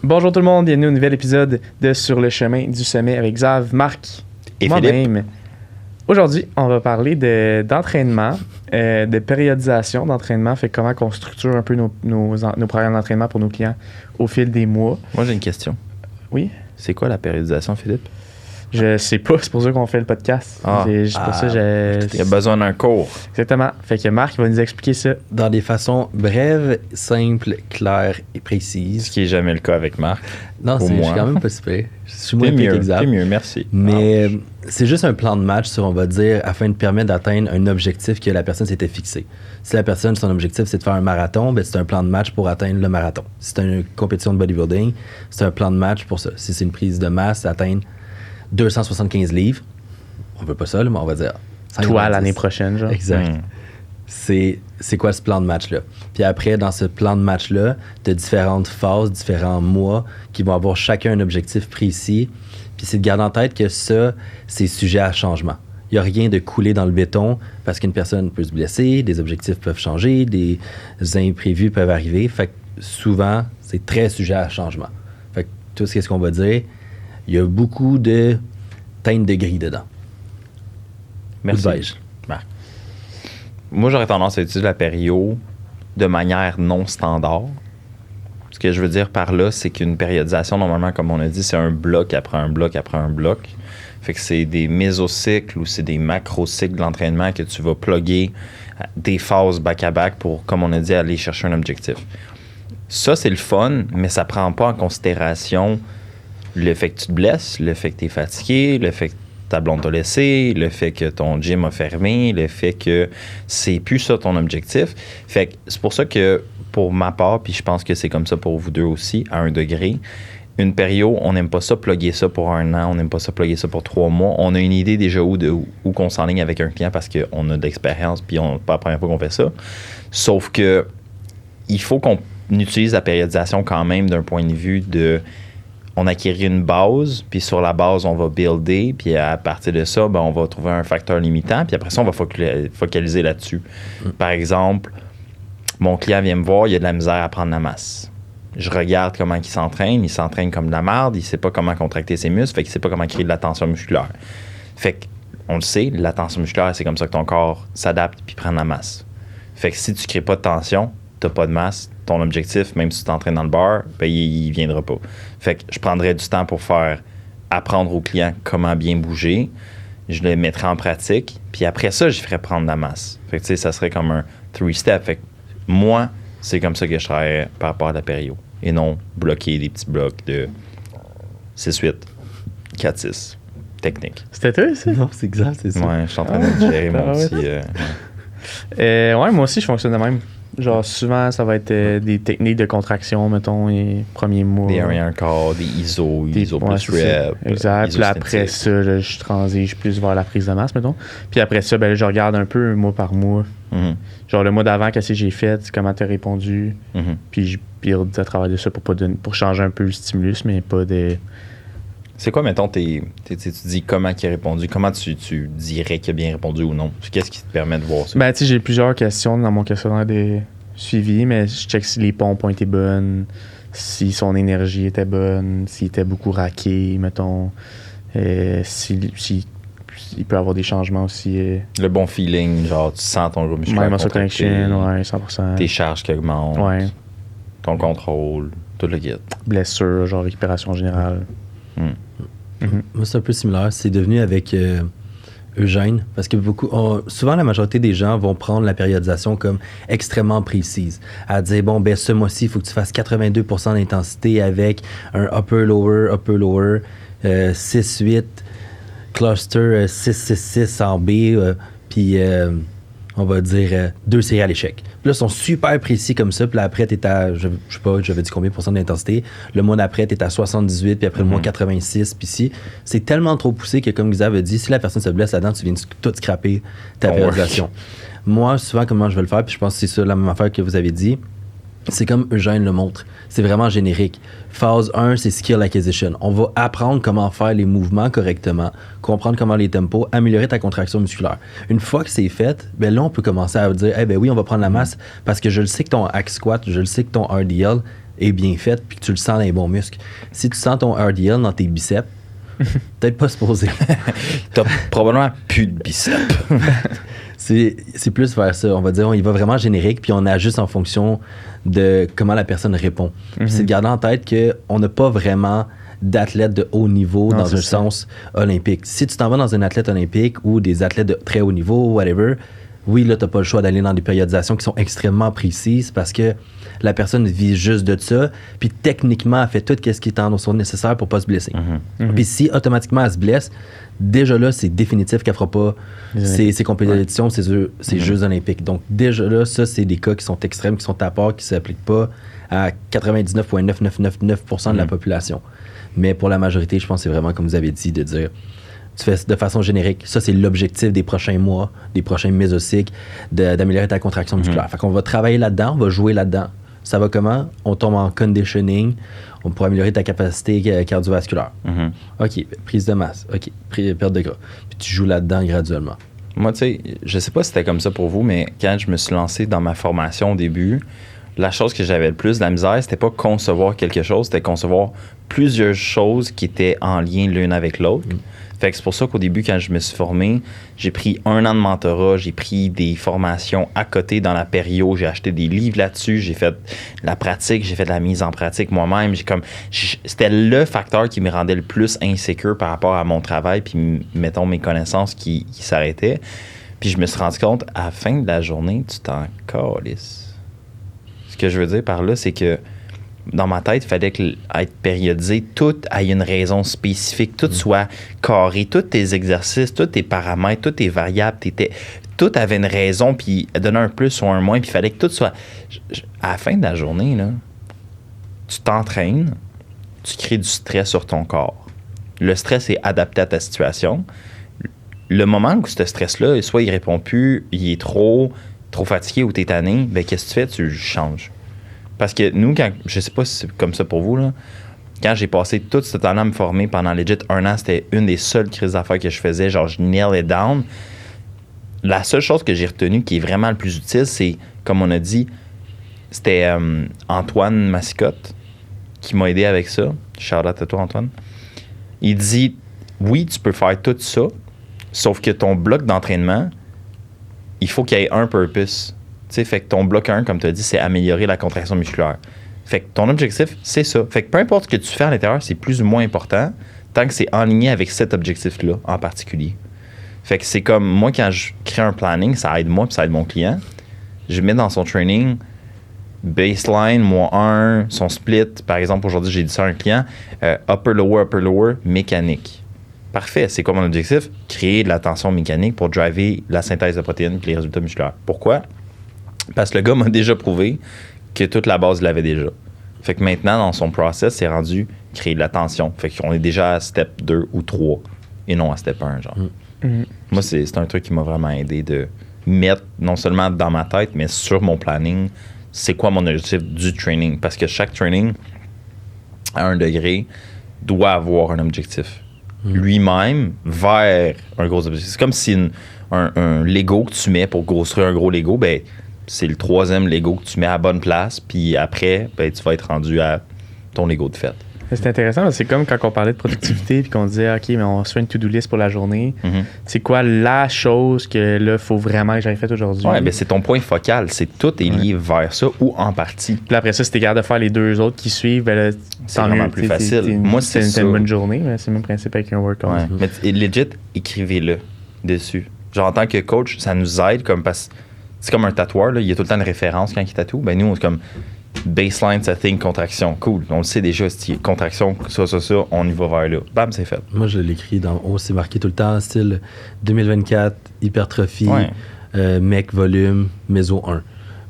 Bonjour tout le monde, bienvenue au nouvel épisode de Sur le chemin du sommet avec Xav, Marc et moi-même. Aujourd'hui, on va parler d'entraînement, de périodisation d'entraînement, fait comment on structure un peu nos programmes d'entraînement pour nos clients au fil des mois. Moi, j'ai une question. Oui? C'est quoi la périodisation, Philippe? Je sais pas, c'est pour ça qu'on fait le podcast. Il y a besoin d'un cours. Exactement. Fait que Marc va nous expliquer ça. Dans des façons brèves, simples, claires et précises. Ce qui n'est jamais le cas avec Marc. Non, je suis quand même pas super. Je suis moins t'es mieux, merci. Mais c'est juste un plan de match, on va dire, afin de permettre d'atteindre un objectif que la personne s'était fixé. Si la personne, son objectif, c'est de faire un marathon, ben c'est un plan de match pour atteindre le marathon. Si c'est une compétition de bodybuilding, c'est un plan de match pour ça. Si c'est une prise de masse, atteindre 275 livres, on veut pas ça, là, mais on va dire... Toi, l'année prochaine, genre. Exact. C'est quoi ce plan de match-là? Puis après, dans ce plan de match-là, tu as différentes phases, différents mois qui vont avoir chacun un objectif précis. Puis c'est de garder en tête que ça, c'est sujet à changement. Il n'y a rien de coulé dans le béton parce qu'une personne peut se blesser, des objectifs peuvent changer, des imprévus peuvent arriver. Fait que souvent, c'est très sujet à changement. Fait que tout ce qu'on va dire, il y a beaucoup de teintes de gris dedans. Merci. Marc. Moi, j'aurais tendance à utiliser la pério de manière non standard. Ce que je veux dire par là, c'est qu'une périodisation, normalement, comme on a dit, c'est un bloc après un bloc après un bloc. Fait que c'est des mésocycles ou c'est des macrocycles de l'entraînement que tu vas plugger des phases back-à-back pour, comme on a dit, aller chercher un objectif. Ça, c'est le fun, mais ça prend pas en considération le fait que tu te blesses, le fait que tu es fatigué, le fait que ta blonde t'a laissé, le fait que ton gym a fermé, le fait que c'est plus ça ton objectif. Fait que c'est pour ça que, pour ma part, puis je pense que c'est comme ça pour vous deux aussi, à un degré, une période, on n'aime pas ça plugger ça pour 1 an, on n'aime pas ça plugger ça pour 3 mois. On a une idée déjà où qu'on s'enligne avec un client parce qu'on a de l'expérience, puis c'est pas la première fois qu'on fait ça. Sauf que il faut qu'on utilise la périodisation quand même d'un point de vue de... On acquérit une base, puis sur la base, on va builder, puis à partir de ça, ben, on va trouver un facteur limitant, puis après ça, on va focaliser là-dessus. Par exemple, mon client vient me voir, il a de la misère à prendre la masse. Je regarde comment il s'entraîne comme de la merde, il sait pas comment contracter ses muscles, fait qu'il sait pas comment créer de la tension musculaire. Fait qu'on le sait, la tension musculaire, c'est comme ça que ton corps s'adapte puis prend de la masse. Fait que si tu crées pas de tension, t'as pas de masse, ton objectif, même si tu t'entraînes dans le bar, ben, il viendra pas. Fait que je prendrais du temps pour faire apprendre au client comment bien bouger. Je le mettrai en pratique. Puis après ça, je ferais prendre la masse. Fait que tu sais, ça serait comme un 3-step. Fait que moi, c'est comme ça que je travaille par rapport à la pério. Et non bloquer des petits blocs de 6-8, 4-6. Technique. C'était toi, ça? Non, c'est exact, c'est ça. Ouais, je suis en train de gérer mon petit... ouais, moi aussi, je fonctionne de même. Genre, souvent, ça va être des techniques de contraction, mettons, les premiers mois. Des arrière corps, des ISO plus rep. Exact. Puis après ça, là, je transige plus vers la prise de masse, mettons. Puis après ça, ben, là, je regarde un peu mois par mois. Mm-hmm. Genre, le mois d'avant, qu'est-ce que j'ai fait, comment t'as répondu. Mm-hmm. Puis je build à travers de ça pour changer un peu le stimulus, mais pas de... C'est quoi, mettons, tu dis comment il a répondu? Comment tu dirais qu'il a bien répondu ou non? Qu'est-ce qui te permet de voir ça? Ben, tu sais, j'ai plusieurs questions dans mon questionnaire de suivi, mais je check si les pompes ont été bonnes, si son énergie était bonne, s'il était beaucoup raqué, mettons, il peut avoir des changements aussi. Le bon feeling, genre, tu sens ton groupe musculaire muscle connection, ouais, 100%. Tes charges qui augmentent, ouais. Ton contrôle, tout le kit. Blessure, genre récupération générale. Moi, c'est un peu similaire. C'est devenu avec Eugène, parce que souvent, la majorité des gens vont prendre la périodisation comme extrêmement précise. À dire, bon, ben ce mois-ci, il faut que tu fasses 82% d'intensité avec un upper-lower, 6-8, cluster 6-6-6 en B, puis on va dire 2 séries à l'échec. Puis là, ils sont super précis comme ça. Puis là, après, t'es à, je sais pas, j'avais dit combien % d'intensité. Le mois d'après, t'es à 78, puis après le mois 86. Puis si, c'est tellement trop poussé que, comme Xav a dit, si la personne se blesse là-dedans, tu viens tout scraper ta périodisation. Moi, souvent, comment je vais le faire, puis je pense que c'est ça la même affaire que vous avez dit, c'est comme Eugène le montre. C'est vraiment générique. Phase 1, c'est skill acquisition. On va apprendre comment faire les mouvements correctement, comprendre comment les tempos, améliorer ta contraction musculaire. Une fois que c'est fait, ben là, on peut commencer à dire, eh ben oui, on va prendre la masse parce que je le sais que ton hack squat, je le sais que ton RDL, est bien faite puis que tu le sens dans les bons muscles. Si tu sens ton RDL dans tes biceps, peut-être pas se poser. T'as probablement plus de biceps. C'est plus vers ça. On va dire, on y va vraiment générique, puis on ajuste en fonction de comment la personne répond. Puis c'est de garder en tête qu'on n'a pas vraiment d'athlètes de haut niveau dans un sens olympique. Si tu t'en vas dans un athlète olympique ou des athlètes de très haut niveau, whatever, oui, là, tu n'as pas le choix d'aller dans des périodisations qui sont extrêmement précises parce que la personne vit juste de ça, puis techniquement, elle fait tout ce qui est en son nécessaire pour ne pas se blesser. Puis si automatiquement elle se blesse, déjà là, c'est définitif qu'elle ne fera pas ses compétitions, ses Jeux olympiques. Donc déjà là, ça, c'est des cas qui sont extrêmes, qui sont à part, qui ne s'appliquent pas à 99,9999% de la population. Mais pour la majorité, je pense que c'est vraiment, comme vous avez dit, de dire... Tu fais de façon générique. Ça, c'est l'objectif des prochains mois, des prochains mésocycles, d'améliorer ta contraction musculaire. Fait qu'on va travailler là-dedans, on va jouer là-dedans. Ça va comment? On tombe en conditioning, on pourra améliorer ta capacité cardiovasculaire. OK, prise de masse. OK, perte de gras. Puis tu joues là-dedans graduellement. Moi, tu sais, je sais pas si c'était comme ça pour vous, mais quand je me suis lancé dans ma formation au début, la chose que j'avais le plus de la misère, c'était pas concevoir quelque chose, c'était concevoir plusieurs choses qui étaient en lien l'une avec l'autre. Fait que c'est pour ça qu'au début, quand je me suis formé, j'ai pris 1 an de mentorat, j'ai pris des formations à côté dans la période, j'ai acheté des livres là-dessus, j'ai fait de la pratique, j'ai fait de la mise en pratique moi-même. C'était le facteur qui me rendait le plus insécure par rapport à mon travail, puis mettons mes connaissances qui s'arrêtaient. Puis je me suis rendu compte, à la fin de la journée, tu t'en calisses. Ce que je veux dire par là, c'est que dans ma tête, il fallait être périodisé, tout ait une raison spécifique, tout soit carré, tous tes exercices, tous tes paramètres, toutes tes variables, tout avait une raison, puis donner un plus ou un moins, puis il fallait que tout soit... À la fin de la journée, là, tu t'entraînes, tu crées du stress sur ton corps. Le stress est adapté à ta situation. Le moment où ce stress-là, soit il répond plus, il est trop fatigué ou t'es tanné, ben qu'est-ce que tu fais? Tu le changes. Parce que nous, je sais pas si c'est comme ça pour vous, là, quand j'ai passé tout ce temps-là à me former pendant legit 1 an, c'était une des seules crises d'affaires que je faisais, genre je nail it down. La seule chose que j'ai retenue qui est vraiment le plus utile, c'est, comme on a dit, c'était Antoine Massicotte qui m'a aidé avec ça. Shout out à toi, Antoine. Il dit, oui, tu peux faire tout ça, sauf que ton bloc d'entraînement, il faut qu'il y ait un purpose. T'sais, fait que ton bloc 1, comme tu as dit, c'est améliorer la contraction musculaire. Fait que ton objectif, c'est ça. Fait que peu importe ce que tu fais à l'intérieur, c'est plus ou moins important tant que c'est en ligne avec cet objectif-là en particulier. Fait que c'est comme, moi, quand je crée un planning, ça aide moi puis ça aide mon client. Je mets dans son training baseline, mois 1, son split. Par exemple, aujourd'hui, j'ai dit ça à un client, upper, lower, mécanique. Parfait. C'est quoi mon objectif? Créer de la tension mécanique pour driver la synthèse de protéines et les résultats musculaires. Pourquoi? Parce que le gars m'a déjà prouvé que toute la base, il l'avait déjà. Fait que maintenant, dans son process, c'est rendu créer de la tension. Fait qu'on est déjà à step 2 ou 3 et non à step 1, genre. Moi, c'est un truc qui m'a vraiment aidé de mettre, non seulement dans ma tête, mais sur mon planning, c'est quoi mon objectif du training. Parce que chaque training, à un degré, doit avoir un objectif. Lui-même, vers un gros objectif. C'est comme si un Lego que tu mets pour construire un gros Lego, ben c'est le 3e Lego que tu mets à la bonne place, puis après, ben, tu vas être rendu à ton Lego de fête. C'est intéressant, c'est comme quand on parlait de productivité puis qu'on disait, OK, mais on se fait une to-do list pour la journée. C'est quoi la chose que là, il faut vraiment que j'aille faite aujourd'hui? Oui, ben c'est ton point focal. Tout est lié vers ça ou en partie. Puis après ça, si t'es capable de faire les 2 autres qui suivent, ben là, c'est vraiment plus facile. Moi, c'est une bonne journée, mais c'est le même principe avec un workout. Ouais. Mais legit, écrivez-le dessus. Genre, en tant que coach, ça nous aide comme parce que c'est comme un tatoueur, là, il y a tout le temps une référence quand il tatoue. Ben nous, on est comme baseline, setting, contraction. Cool. On le sait déjà, si contraction, ça, on y va vers là. Bam, c'est fait. Moi, je l'écris dans haut, c'est marqué tout le temps, style 2024, hypertrophie, mec volume, méso 1.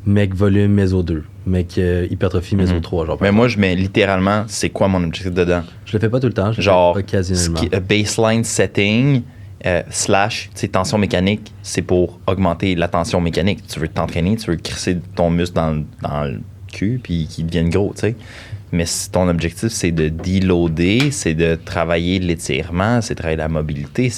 Mec volume, méso 2. Mec hypertrophie, méso 3. Genre, mais moi, je mets littéralement, c'est quoi mon objectif dedans? Je le fais pas tout le temps, je le fais occasionnellement. Baseline setting, slash, tension mécanique, c'est pour augmenter la tension mécanique. Tu veux t'entraîner, tu veux crisser ton muscle dans le cul puis qu'il devienne gros, tu sais. Mais si ton objectif, c'est de deloader, c'est de travailler l'étirement, c'est de travailler la mobilité,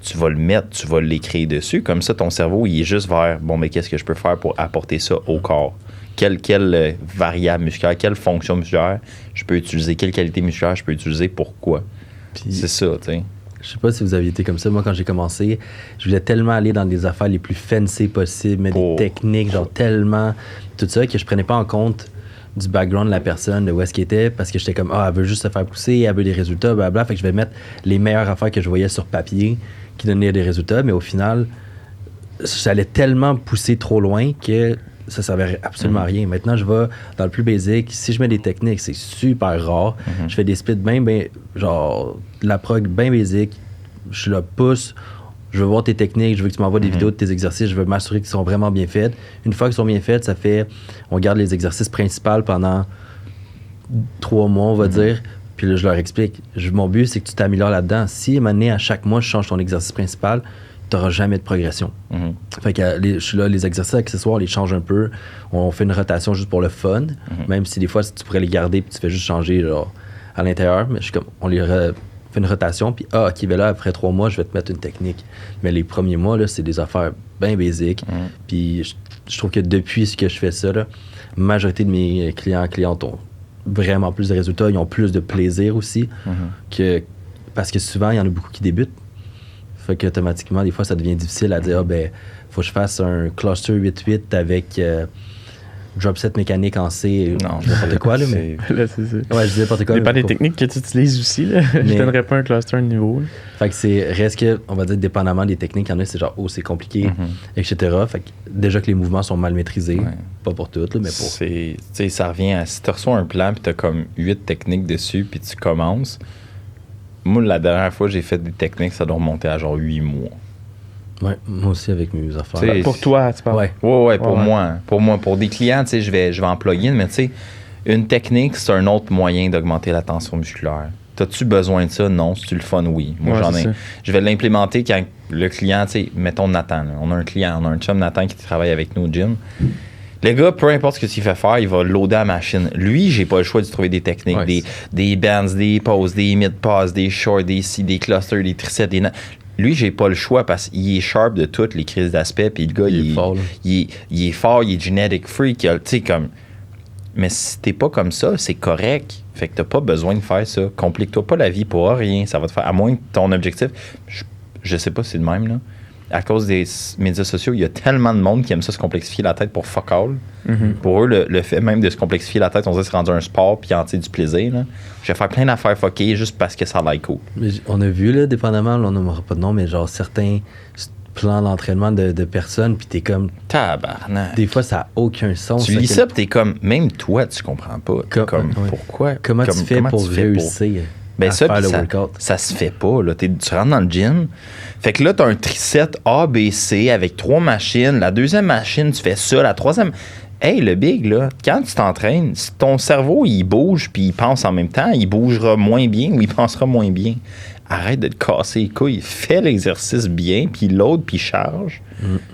tu vas le mettre, tu vas l'écrire dessus. Comme ça, ton cerveau, il est juste vers, bon, mais qu'est-ce que je peux faire pour apporter ça au corps? quelle variable musculaire, quelle fonction musculaire je peux utiliser, quelle qualité musculaire je peux utiliser, pourquoi. Puis, c'est ça, tu sais. Je sais pas si vous aviez été comme ça. Moi, quand j'ai commencé, je voulais tellement aller dans des affaires les plus fancy possibles, mais des techniques, genre tellement tout ça, que je prenais pas en compte du background de la personne, de où est-ce qu'elle était, parce que j'étais comme, elle veut juste se faire pousser, elle veut des résultats, blablabla. Fait que je vais mettre les meilleures affaires que je voyais sur papier qui donnaient des résultats, mais au final, j'allais tellement pousser trop loin que ça servait absolument à rien. Maintenant, je vais dans le plus basic. Si je mets des techniques, c'est super rare. Je fais des splits bien, genre, de la prog bien basic. Je la pousse. Je veux voir tes techniques. Je veux que tu m'envoies des vidéos de tes exercices. Je veux m'assurer qu'ils sont vraiment bien faits. Une fois qu'ils sont bien faits, on garde les exercices principaux pendant 3 mois, on va dire. Puis là, je leur explique. Mon but, c'est que tu t'améliores là-dedans. Si, à un moment donné, à chaque mois, je change ton exercice principal, tu n'auras jamais de progression. Fait que je suis là, les exercices accessoires, on les change un peu. On fait une rotation juste pour le fun, même si des fois, tu pourrais les garder puis tu fais juste changer genre, à l'intérieur. Mais je suis comme, on les fait une rotation, puis OK, ben là, après 3 mois, je vais te mettre une technique. Mais les premiers mois, là, c'est des affaires bien basiques. Puis je trouve que depuis que je fais ça, la majorité de mes clientes ont vraiment plus de résultats. Ils ont plus de plaisir aussi. Parce que souvent, il y en a beaucoup qui débutent. Fait qu'automatiquement, des fois, ça devient difficile à dire, faut que je fasse un cluster 8-8 avec drop set mécanique en C. Non, n'importe quoi, là, mais. Là, c'est ça. Ouais, je dis n'importe quoi. Dépend des techniques que tu utilises aussi, là. Je donnerais pas un cluster de niveau. Fait que reste que, on va dire, dépendamment des techniques, il y en a, c'est genre, c'est compliqué, etc. Fait que déjà que les mouvements sont mal maîtrisés, pas pour toutes, là, mais pour. Tu sais, ça revient à si tu reçois un plan, puis tu as comme 8 techniques dessus, puis tu commences. Moi, la dernière fois, j'ai fait des techniques, ça doit remonter à genre 8 mois. Ouais, moi aussi avec mes affaires. Pour toi, tu parles? Ouais, pour moi. Pour des clients, tu sais, je vais employer, mais tu sais, une technique, c'est un autre moyen d'augmenter la tension musculaire. T'as-tu besoin de ça? Non. C'est-tu le fun? Oui. Moi, j'en ai. Ça. Je vais l'implémenter quand le client, tu sais, mettons Nathan. Là, on a un chum Nathan qui travaille avec nous au gym. Le gars, peu importe ce que tu fais faire, il va loader la machine. Lui, j'ai pas le choix de trouver des techniques, des bands, des pauses, des mid-passes, des shorts, des clusters, des triceps, Lui, j'ai pas le choix parce qu'il est sharp de toutes les crises d'aspect. Puis le gars, il est fort, il est genetic freak. Tu sais, comme. Mais si t'es pas comme ça, c'est correct. Fait que t'as pas besoin de faire ça. Complique-toi pas la vie pour rien. Ça va te faire. À moins que ton objectif. Je sais pas si c'est le même, là. À cause des médias sociaux, il y a tellement de monde qui aime ça se complexifier la tête pour fuck all. Pour eux, le fait même de se complexifier la tête, on dirait que c'est rendu un sport puis en tirer du plaisir. Là. Je vais faire plein d'affaires fuckées juste parce que ça a l'air cool. Mais on a vu, là, dépendamment, on n'aura pas de nom, mais genre certains plans d'entraînement de personnes, puis t'es comme... Tabarnak. Des fois, ça n'a aucun sens. Tu lis ça, puis t'es comme... Même toi, tu comprends pas. Pourquoi? Comment tu fais pour réussir? Ben ça se fait pas. Là. Tu rentres dans le gym. Fait que là, tu as un tricep A, B, C avec 3 machines. La deuxième machine, tu fais ça. La troisième... Hey, le big, là, quand tu t'entraînes, si ton cerveau, il bouge puis il pense en même temps, il bougera moins bien ou il pensera moins bien. Arrête de te casser les couilles. Fais l'exercice bien, puis load, puis charge,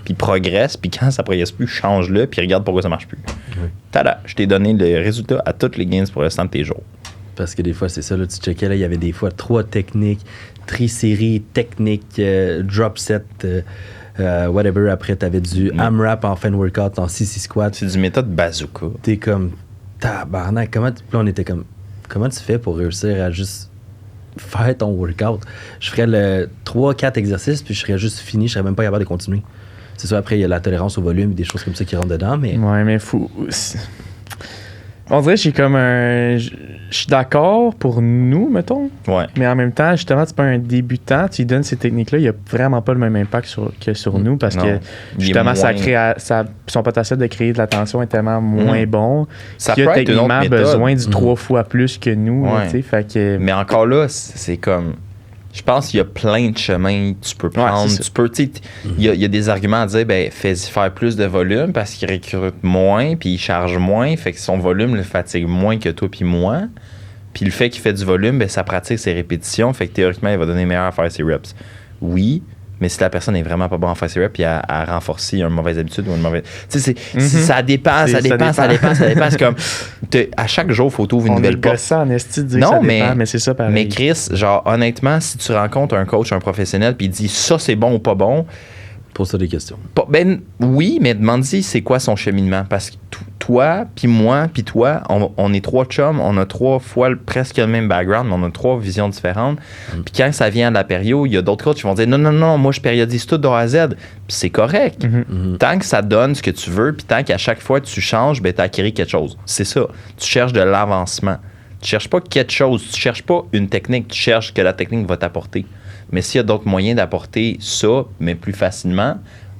puis progresse, puis quand ça progresse plus, change-le, puis regarde pourquoi ça marche plus. Tada! Je t'ai donné le résultat à toutes les gains pour le restant de tes jours. Parce que des fois, c'est ça, là, tu checkais, là, il y avait des fois 3 techniques, tri-série, technique, drop set, whatever. Après, t'avais du AMRAP en fin de workout, en CC squat. C'est du méthode bazooka. T'es comme, tabarnak, puis là, on était comme, comment tu fais pour réussir à juste faire ton workout? Je ferais le 3-4 exercices, puis je serais juste fini, je serais même pas capable de continuer. C'est ça, après, il y a la tolérance au volume et des choses comme ça qui rentrent dedans, mais... Ouais, mais faut... On dirait que j'ai comme un... Je suis d'accord pour nous, mettons. Ouais. Mais en même temps, justement, c'est pas un débutant. Tu lui donnes ces techniques-là, il n'y a vraiment pas le même impact que sur nous parce que, justement, ça crée... son potentiel de créer de la tension est tellement moins bon qu'il a techniquement besoin du 3 fois plus que nous. Là, fait que... Mais encore là, c'est comme... Je pense qu'il y a plein de chemins que tu peux prendre. Il y a des arguments à dire, fais-y faire plus de volume parce qu'il recrute moins, puis il charge moins, fait que son volume le fatigue moins que toi puis moi. Puis le fait qu'il fait du volume, ça pratique ses répétitions, fait que théoriquement, il va donner meilleur à faire ses reps. Oui, mais si la personne est vraiment pas bonne à faire ses reps, puis à renforcer une mauvaise habitude ou une mauvaise... Tu sais, ça dépend. C'est comme, à chaque jour, il faut t'ouvrir une nouvelle porte. Ça en esti de dire ça dépend, mais c'est ça pareil. Mais Chris, genre, honnêtement, si tu rencontres un coach, un professionnel, puis il dit ça, c'est bon ou pas bon, Pose-toi des questions. Ben oui, mais demande-y c'est quoi son cheminement. Parce que toi, puis moi, puis toi, on est 3 chums, on a 3 fois presque le même background, mais on a 3 visions différentes. Puis quand ça vient à la période, il y a d'autres coachs qui vont dire non, moi je périodise tout de A à Z. Puis c'est correct. Tant que ça donne ce que tu veux, puis tant qu'à chaque fois tu changes, ben tu as acquis quelque chose. C'est ça. Tu cherches de l'avancement. Tu cherches pas quelque chose, tu cherches pas une technique, tu cherches que la technique va t'apporter. Mais s'il y a d'autres moyens d'apporter ça, mais plus facilement,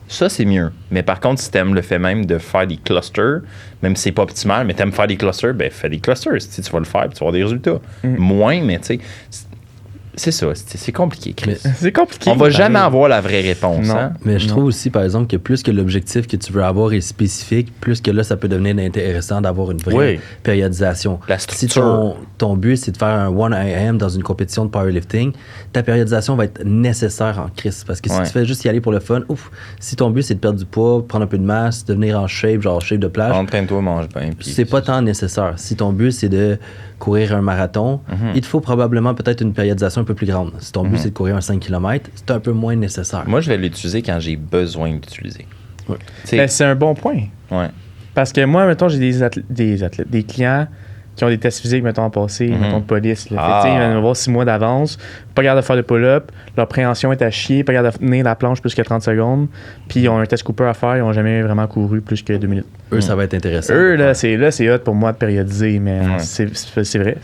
ça, c'est mieux. Mais par contre, si tu aimes le fait même de faire des clusters, même si c'est pas optimal, mais tu aimes faire des clusters, ben fais des clusters. Si tu vas le faire, puis tu vas avoir des résultats. Moins, mais tu sais, c'est ça. C'est compliqué, Chris. C'est compliqué. On va jamais avoir la vraie réponse. Non. Hein? Mais je trouve aussi, par exemple, que plus que l'objectif que tu veux avoir est spécifique, plus que là, ça peut devenir intéressant d'avoir une vraie périodisation. La structure. Si ton but, c'est de faire un 1 AM dans une compétition de powerlifting, ta périodisation va être nécessaire en crise. Parce que si tu fais juste y aller pour le fun, si ton but, c'est de perdre du poids, prendre un peu de masse, devenir en shape, genre shape de plage, entraîne-toi, mange bien. C'est pas tant nécessaire. Si ton but, c'est de courir un marathon, il te faut probablement peut-être une périodisation un peu plus grande. Si ton but, c'est de courir un 5 km, c'est un peu moins nécessaire. Moi, je vais l'utiliser quand j'ai besoin de l'utiliser. Ouais. Ben, c'est un bon point. Ouais. Parce que moi, mettons, j'ai des clients qui ont des tests physiques, mettons, à passer, mettons, de police. Ils viennent me voir 6 mois d'avance, pas capable de faire de pull-up, leur préhension est à chier, pas capable de tenir la planche plus que 30 secondes, puis ils ont un test Cooper à faire, ils n'ont jamais vraiment couru plus que 2 minutes. Eux, ça va être intéressant. Eux, là, c'est hot pour moi de périodiser, mais c'est vrai.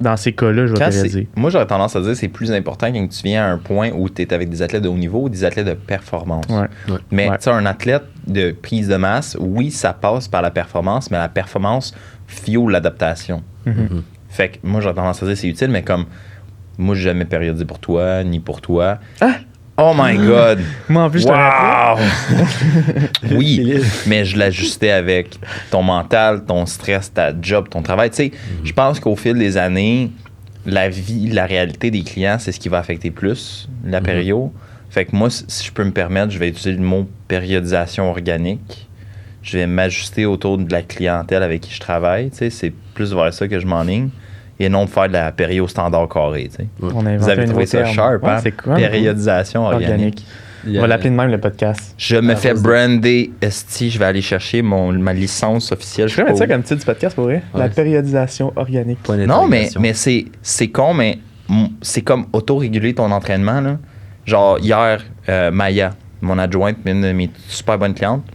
Dans ces cas-là, je vais périodiser. Moi, j'aurais tendance à dire que c'est plus important quand tu viens à un point où tu es avec des athlètes de haut niveau ou des athlètes de performance. Mais tu sais, un athlète de prise de masse, oui, ça passe par la performance, mais la performance fuel l'adaptation. Fait que moi, j'aurais tendance à dire que c'est utile, mais comme moi, j'ai jamais périodisé pour toi, ni pour toi. Ah! Oh my God! Moi, en plus, wow! Oui, mais je l'ajustais avec ton mental, ton stress, ta job, ton travail. Tu sais, je pense qu'au fil des années, la vie, la réalité des clients, c'est ce qui va affecter plus la pério. Fait que moi, si je peux me permettre, je vais utiliser le mot périodisation organique. Je vais m'ajuster autour de la clientèle avec qui je travaille. Tu sais, c'est plus vers ça que je m'enligne. Et non de faire de la période standard carré. Tu sais. Vous avez trouvé ça sharp, hein? C'est quoi? Périodisation organique. On va l'appeler de même, le podcast. Je me fais brander esti. Je vais aller chercher ma licence officielle. Je vais mettre ça comme titre du podcast pour vrai. La périodisation organique. Non, mais c'est con, mais c'est comme auto-réguler ton entraînement. Là. Genre, hier, Maya, mon adjointe, une de mes super bonnes clientes,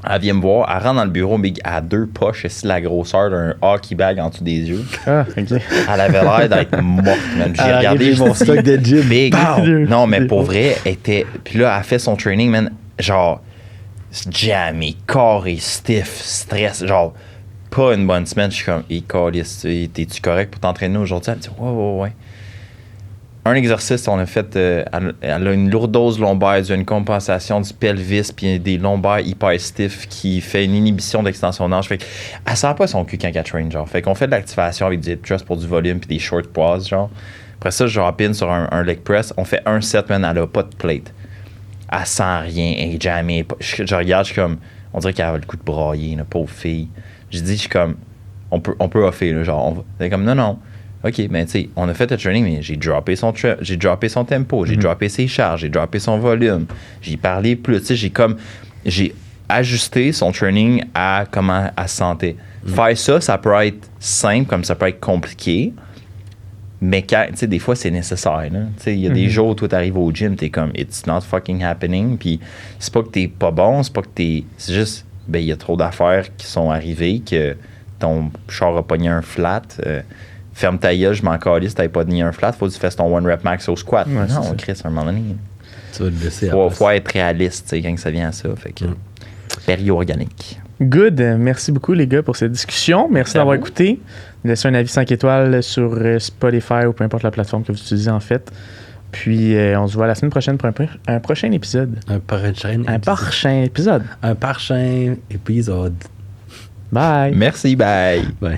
elle vient me voir, elle rentre dans le bureau, mais elle a 2 poches, c'est la grosseur d'un hockey bag en dessous des yeux. Ah, OK. Elle avait l'air d'être morte, man. J'ai regardé mon stock de gym. Big. Non, mais pour vrai, elle était. Puis là, elle fait son training, man. Genre, jammy, carré, stiff, stress. Genre, pas une bonne semaine. Je suis comme, t'es-tu correct pour t'entraîner aujourd'hui? Elle me dit, ouais. Un exercice, on a fait, elle a une lourdose lombaire, une compensation du pelvis, puis des lombaires hyper stiff qui fait une inhibition d'extension d'ange. Fait qu'elle sent pas son cul quand elle train, genre. Fait qu'on fait de l'activation avec du hip thrust pour du volume puis des short pause, genre. Après ça, je hop in sur un leg press. On fait un set, man, elle a pas de plate. Elle sent rien, elle est jamais. Je regarde, je suis comme, on dirait qu'elle a le coup de brailler, la pauvre fille. Je suis comme, on peut offer, là, genre. Elle est comme, non. OK, mais tu sais, on a fait le training, mais j'ai droppé son tempo, j'ai droppé ses charges, j'ai droppé son volume, j'ai parlé plus. Tu sais, j'ai ajusté son training à comment elle se sentait. Faire ça peut être simple comme ça peut être compliqué, mais tu sais, des fois, c'est nécessaire. Tu sais, il y a des jours où toi, t'arrives au gym, t'es comme, it's not fucking happening, puis c'est pas que t'es pas bon, c'est pas que c'est juste, ben, il y a trop d'affaires qui sont arrivées que ton char a pogné un flat. Ferme ta gueule, je m'en calisse, t'avais pas mis un flat, faut que tu fasses ton 1 rep max au squat. Ouais, non, Chris, un moment donné. Tu vas le laisser faut être réaliste, tu sais, quand ça vient à ça. Fait que, pério organique. Good. Merci beaucoup, les gars, pour cette discussion. Merci d'avoir écouté. Laissez un avis 5 étoiles sur Spotify ou peu importe la plateforme que vous utilisez, en fait. Puis, on se voit la semaine prochaine pour un prochain épisode. Un prochain épisode. Bye. Merci, bye. Bye.